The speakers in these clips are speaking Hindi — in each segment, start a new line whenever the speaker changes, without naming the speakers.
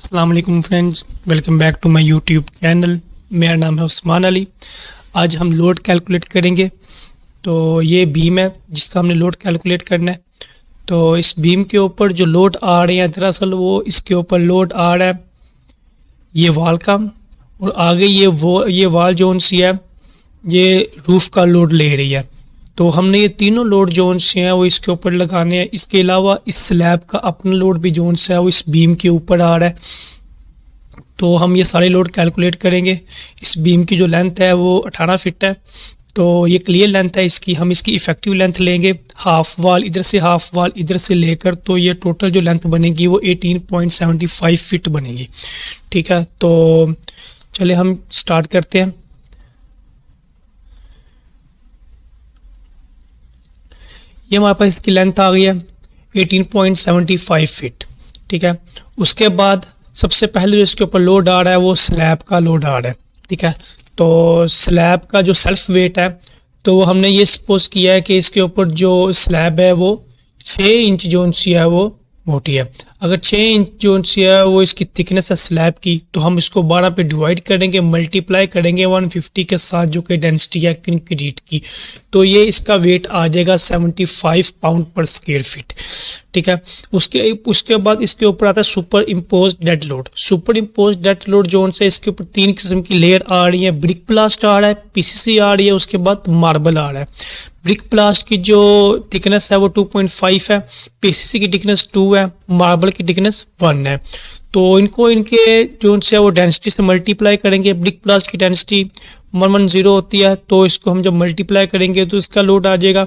अस्सलाम वालेकुम friends, welcome back to my YouTube channel. मेरा नाम है उस्मान अली। आज हम लोड कैलकुलेट करेंगे। तो ये बीम है जिसका हमने लोड कैलकुलेट करना है। तो इस बीम के ऊपर जो लोड आ रहे हैं, दरअसल वो इसके ऊपर लोड आ रहा है ये वाल का, और आगे ये वाल जोन सी है ये रूफ का लोड ले रही है। तो हमने ये तीनों लोड जोन से हैं वो इसके ऊपर लगाने हैं। इसके अलावा इस स्लैब का अपना लोड भी जोन से है वो इस बीम के ऊपर आ रहा है। तो हम ये सारे लोड कैलकुलेट करेंगे। इस बीम की जो लेंथ है वो 18 फीट है। तो ये क्लियर लेंथ है इसकी। हम इसकी इफ़ेक्टिव लेंथ लेंगे, हाफ वाल इधर से हाफ वाल इधर से लेकर, तो ये टोटल जो लेंथ बनेगी वो 18.75 फीट बनेगी। ठीक है, तो चले हम स्टार्ट करते हैं। ये हमारे पास इसकी लेंथ आ गई है 18.75 फीट। ठीक है, उसके बाद सबसे पहले जो इसके ऊपर लोड आ रहा है वो स्लैब का लोड आ रहा है। ठीक है, तो स्लैब का जो सेल्फ वेट है, तो वो हमने ये सपोज किया है कि इसके ऊपर जो स्लैब है वो 6 इंच जोन सी है वो मोटी है। अगर 6 इंच जोन सी है वो इसकी थिकनेस है स्लैब की, तो हम इसको 12 पे डिवाइड करेंगे, मल्टीप्लाई करेंगे 150 के साथ जो कि डेंसिटी है कंक्रीट की। तो ये इसका वेट आ जाएगा 75 पाउंड पर स्क्वायर फीट। ठीक है, उसके बाद इसके ऊपर आता है super impose dead load. Super impose dead load zone से इसके ऊपर 3 किस्म की लेयर आ रही है। ब्रिक प्लास्ट आ रहा है, पीसीसी आ रही है, उसके बाद मार्बल आ रहा है। ब्रिक प्लास्ट की जो थिकनेस है वो 2.5 है, पीसीसी की थिकनेस 2 है, मार्बल की थिकनेस 1 है। तो इनको इनके जो से वो डेंसिटी से मल्टीप्लाई करेंगे। ब्रिक प्लास्ट की डेंसिटी 110 होती है, तो इसको हम जब मल्टीप्लाई करेंगे तो इसका लोड आ जाएगा।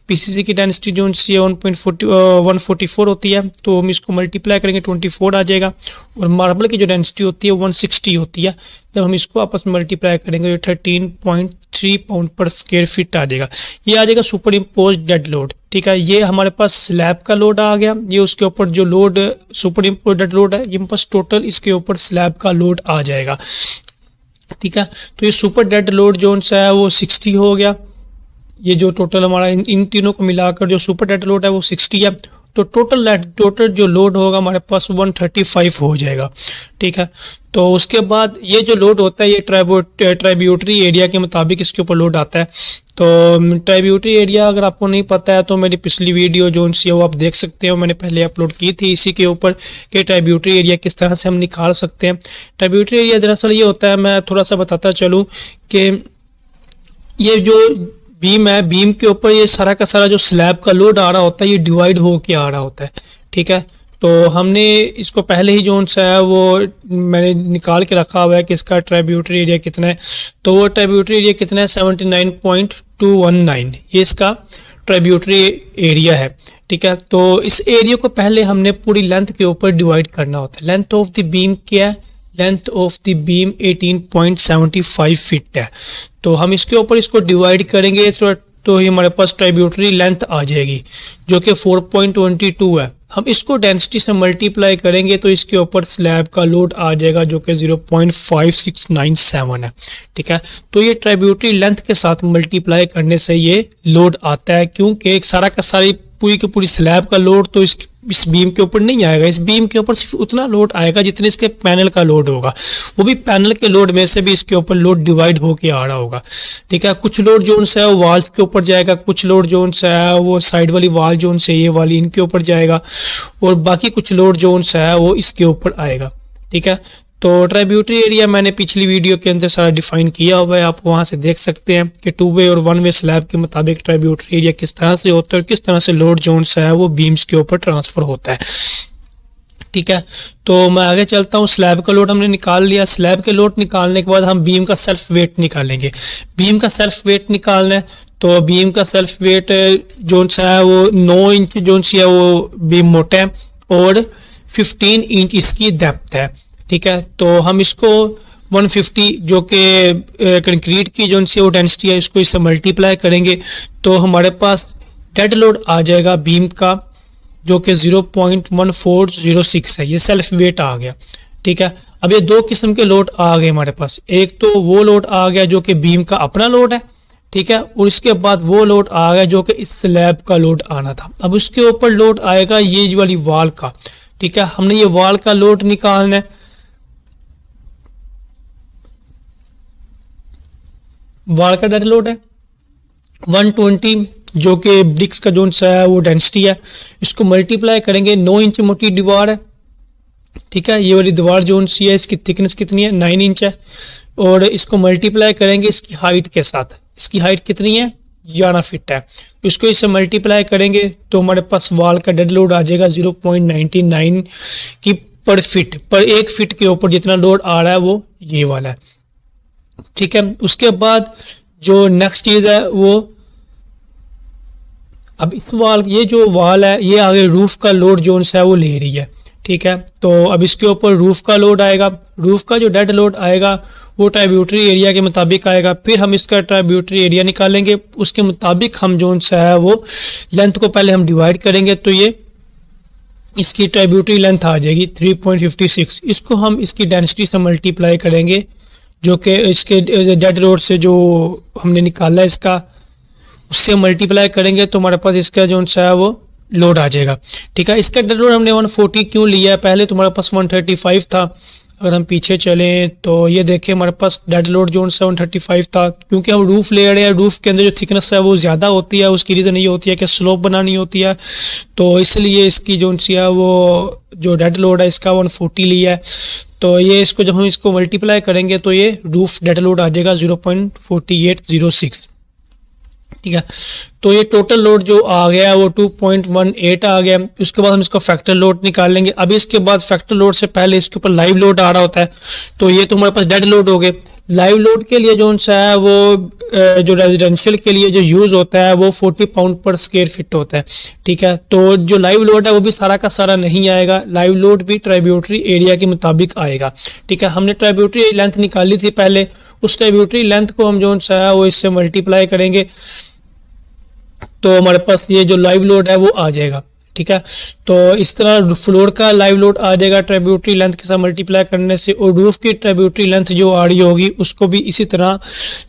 पीसीसी की डेंसिटी जो सी है 144 होती है, तो हम इसको मल्टीप्लाई करेंगे 24 आ जाएगा। और मार्बल की जो डेंसिटी होती है 160 होती है, जब हम इसको आपस में मल्टीप्लाई करेंगे तो 13.3 पाउंड पर स्क्वायर फीट आ जाएगा। ये आ जाएगा सुपर इम्पोज डेड लोड। ठीक है, ये हमारे पास स्लैब का लोड आ गया। ये उसके ऊपर जो load super impose dead load है, ये बस टोटल इसके ऊपर स्लैब का लोड आ जाएगा। ठीक है, तो ये सुपर डेड लोड जोन सा है वो 60 हो गया। ये जो टोटल हमारा इन तीनों को मिलाकर जो सुपर डेड लोड है वो 60 है। तो टोटल जो लोड होगा हमारे पास 135 हो जाएगा। ठीक है, तो उसके बाद ये जो लोड होता है ये ट्राइब्यूटरी एरिया के मुताबिक इसके ऊपर लोड आता है। तो ट्राइब्यूटरी एरिया अगर आपको नहीं पता है तो मेरी पिछली वीडियो जो सी है वो आप देख सकते हो, मैंने पहले अपलोड की थी इसी के ऊपर कि ट्राइब्यूटरी एरिया किस तरह से हम निकाल सकते हैं। ट्राइब्यूटरी एरिया दरअसल ये होता है, मैं थोड़ा सा बताता चलूँ कि ये जो बीम है, बीम के ऊपर ये सारा का सारा जो स्लैब का लोड आ रहा होता है ये डिवाइड होके आ रहा होता है। ठीक है, तो हमने इसको पहले ही जोन सा है वो मैंने निकाल के रखा हुआ है कि इसका ट्राइब्यूटरी एरिया कितना है। तो वो ट्राइब्यूटरी एरिया कितना है 79.219, ये इसका ट्राइब्यूटरी एरिया है। ठीक है, तो इस एरिया को पहले हमने पूरी लेंथ के ऊपर डिवाइड करना होता है। लेंथ ऑफ द बीम क्या है? Length of the beam 18.75 feet है। तो हम इसके ऊपर इसको डिवाइड करेंगे तो ये हमारे पास ट्राइब्यूटरी लेंथ आ जाएगी जो कि 4.22 है। हम इसको डेंसिटी से मल्टीप्लाई करेंगे तो इसके ऊपर स्लैब का लोड आ जाएगा जो कि 0.5697 है। ठीक है, तो ये ट्राइब्यूटरी लेंथ के साथ मल्टीप्लाई करने से ये लोड आता है, क्योंकि एक सारा का सारी पूरी की पूरी स्लैब का लोड तो इस बीम के ऊपर नहीं आएगा। इस बीम के ऊपर सिर्फ उतना लोड आएगा जितने इसके पैनल का लोड होगा, वो भी पैनल के लोड में से भी इसके ऊपर लोड डिवाइड होके आ रहा होगा। ठीक है, कुछ लोड जोन से है वो वाल्स के ऊपर जाएगा, कुछ लोड जोन से है वो साइड वाली वाल जोन से ये वाली इनके ऊपर जाएगा, और बाकी कुछ लोड जोन से है वो इसके ऊपर आएगा। ठीक है, तो ट्राइब्यूटरी एरिया मैंने पिछली वीडियो के अंदर सारा डिफाइन किया हुआ है, आप वहां से देख सकते हैं कि 2 वे और 1 वे स्लैब के मुताबिक ट्राइब्यूटरी एरिया किस तरह से होता है और किस तरह से लोड जोन से है वो बीम्स के ऊपर ट्रांसफर होता है। ठीक है, तो मैं आगे चलता हूँ। स्लैब का लोड हमने निकाल लिया। स्लैब के लोड निकालने के बाद हम बीम का सेल्फ वेट निकालेंगे। बीम का सेल्फ वेट निकालना है तो बीम का सेल्फ वेट जोन सा है वो 9 इंच जोन सी है वो बीम मोटा है और 15 इंच इसकी डेप्थ है। ठीक है, तो हम इसको 150 जो कि कंक्रीट की जो सी वो डेंसिटी है इसको इससे मल्टीप्लाई करेंगे तो हमारे पास डेड लोड आ जाएगा बीम का जो कि 0.1406 है। ये सेल्फ वेट आ गया। ठीक है, अब ये 2 किस्म के लोड आ गए हमारे पास। एक तो वो लोड आ गया जो कि बीम का अपना लोड है। ठीक है, और इसके बाद वो लोड आ गया जो कि इस स्लैब का लोड आना था। अब उसके ऊपर लोड आएगा ये वाली वाल का। ठीक है, हमने ये वाल का लोड निकालना है। वाल का डेड लोड है 120, जो कि ब्रिक्स का जो सा है वो डेंसिटी है, इसको मल्टीप्लाई करेंगे, 9 इंच मोटी दीवार है, ठीक है। ये वाली दीवार जो सी है इसकी थिकनेस कितनी है 9 इंच है, और इसको मल्टीप्लाई करेंगे इसकी हाइट के साथ, इसकी हाइट कितनी है 11 फीट है, इसको इससे मल्टीप्लाई करेंगे तो हमारे पास वाल का डेड लोड आ जाएगा 0.99 की पर फीट, पर 1 फीट के ऊपर जितना लोड आ रहा है वो ये वाला है, ठीक है। उसके बाद जो नेक्स्ट चीज है वो, अब इस वाल, ये जो वाल है ये आगे रूफ का लोड जो है वो ले रही है, ठीक है। तो अब इसके ऊपर रूफ का लोड आएगा, रूफ का जो डेड लोड आएगा वो ट्राइब्यूटरी एरिया के मुताबिक आएगा, फिर हम इसका ट्राइब्यूटरी एरिया निकालेंगे, उसके मुताबिक हम जो है वो लेंथ को पहले हम डिवाइड करेंगे, तो ये इसकी ट्राइब्यूटरी लेंथ आ जाएगी 3.56, इसको हम इसकी डेंसिटी से मल्टीप्लाई करेंगे, जो कि इसके डेड लोड से जो हमने निकाला है इसका, उससे मल्टीप्लाई करेंगे तो हमारे पास इसका जो है वो लोड आ जाएगा, ठीक है। इसका डेड लोड हमने 140 क्यों लिया है, पहले तो हमारे पास 135 था, अगर हम पीछे चलें तो ये देखें हमारे पास डेड लोड जो 135 था, क्योंकि हम रूफ ले रहे हैं, रूफ के अंदर जो थिकनेस है वो ज़्यादा होती है, उसकी रीज़न ये होती है कि स्लोप बनानी होती है, तो इसलिए इसकी जो है वो जो डेड लोड है इसका 140 लिया है, तो ये इसको जब हम इसको मल्टीप्लाई करेंगे तो ये रूफ डेड लोड आ जाएगा 0.4806, ठीक है। तो ये टोटल लोड जो आ गया वो 2.18 आ गया, उसके बाद हम इसको फैक्टर लोड निकाल लेंगे। अभी इसके बाद फैक्टर लोड से पहले इसके ऊपर लाइव लोड आ रहा होता है, तो ये तो हमारे पास डेड लोड हो गए। लाइव लोड के लिए जो है वो जो रेजिडेंशियल के लिए जो यूज होता है वो 40 पाउंड पर स्क्वायर फीट होता है, ठीक है। तो जो लाइव लोड है वो भी सारा का सारा नहीं आएगा, लाइव लोड भी ट्राइब्यूटरी एरिया के मुताबिक आएगा, ठीक है। हमने ट्राइब्यूटरी लेंथ निकाली थी पहले, उस ट्राइब्यूटरी लेंथ को हम जो है वो इससे मल्टीप्लाई करेंगे तो हमारे पास ये जो लाइव लोड है वो आ जाएगा, ठीक है। तो इस तरह फ्लोर का लाइव लोड आ जाएगा ट्राइब्यूटरी लेंथ के साथ मल्टीप्लाई करने से, और रूफ की ट्राइब्यूटरी लेंथ जो आ रही होगी उसको भी इसी तरह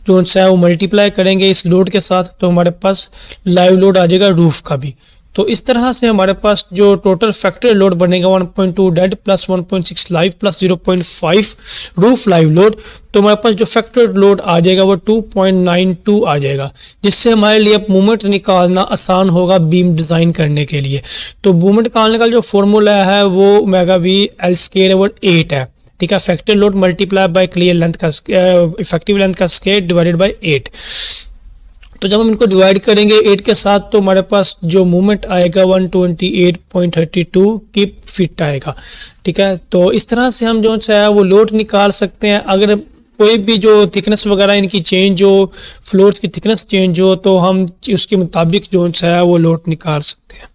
जो है वो मल्टीप्लाई करेंगे इस लोड के साथ, तो हमारे पास लाइव लोड आ जाएगा रूफ का भी। तो इस तरह से हमारे पास जो टोटल फैक्ट्री लोड बनेगा 1.2 dead plus 1.6 live plus 0.5 roof live load, तो हमारे पास जो फैक्ट्री लोड आ जाएगा वो 2.92 आ जाएगा, जिससे हमारे लिए अब मूवमेंट निकालना आसान होगा बीम डिजाइन करने के लिए। तो मूवमेंट निकालने का जो फॉर्मूला है वो omega V L square over 8 है, ठीक है। Factory load multiply by clear length का इफेक्टिव लेंथ का स्क्वायर डिवाइडेड बाय 8, तो जब हम इनको डिवाइड करेंगे 8 के साथ तो हमारे पास जो मूवमेंट आएगा 128.32 की फीट आएगा, ठीक है। तो इस तरह से हम जो है वो लोड निकाल सकते हैं। अगर कोई भी जो थिकनेस वगैरह इनकी चेंज हो, फ्लोर की थिकनेस चेंज हो, तो हम उसके मुताबिक जो है वो लोड निकाल सकते हैं।